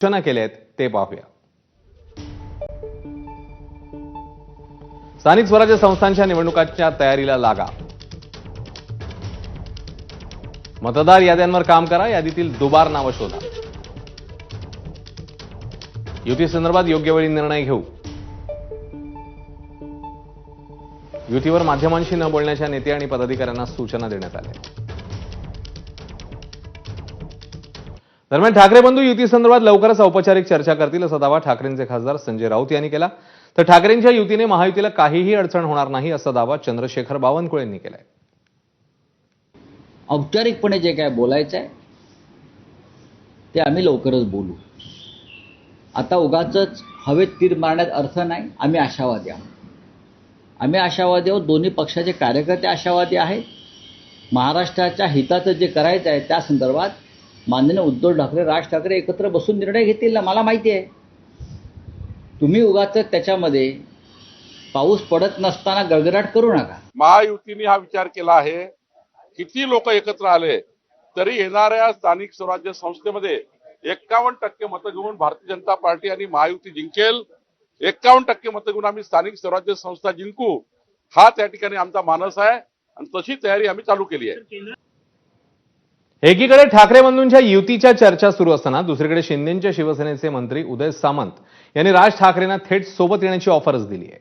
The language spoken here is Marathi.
सूचना केल्या आहेत ते पाहूया। स्थानिक स्वराज्य संस्थांच्या निवडणुकांच्या तयारीला लागा। मतदार याद्यांवर काम करा, यादीतील दुबार नावं शोधा। युती संदर्भात योग्य वेळी निर्णय घेऊ। युतीवर माध्यमांशी न बोलण्याच्या नेते आणि पदाधिकाऱ्यांना सूचना देण्यात आल्या। दरम्यान ठाकरे बंधू युती संदर्भात लवकरच औपचारिक चर्चा करतील असा दावा ठाकरेंचे खासदार संजय राऊत यांनी केला। तर ठाकरेंच्या युतीने महायुतीला काहीही अडचण होणार नाही असा दावा चंद्रशेखर बावनकुळेंनी केलाय। औपचारिकपणे जे काय बोलायचं आहे ते आम्ही लवकरच बोलू। आता उगाचच हवेत तीर मारण्यात अर्थ नाही। आम्ही आशावादी आहोत। दोन्ही पक्षाचे कार्यकर्ते आशावादी आहेत। महाराष्ट्राच्या हिताचं जे करायचं आहे त्या संदर्भात माननीय उद्धव ठाकरे, राज ठाकरे एकत्र बसून निर्णय घेतील ना, मला माहिती आहे। तुम्ही उगाचच त्याच्यामध्ये पाऊस पडत नसताना गडगडाट करू नका। महायुतीने हा विचार केला आहे, किती लोक एकत्र आले तरी येणाऱ्या स्थानिक स्वराज्य संस्थेमध्ये 51% मतं घेऊन भारतीय जनता पार्टी आणि महायुती जिंकेल। 51% मतं घेऊन आम्ही स्थानिक स्वराज्य संस्था जिंकू, हा त्या ठिकाणी आमचा मानस आहे आणि तशी तयारी आम्ही चालू केली आहे। एकीकडे ठाकरे बंधूंच्या युतीच्या चर्चा सुरू असताना दुसरीकडे शिंदेच्या शिवसेनेचे मंत्री उदय सामंत यांनी राज ठाकरेंना थेट सोबत येण्याची ऑफरच दिली आहे।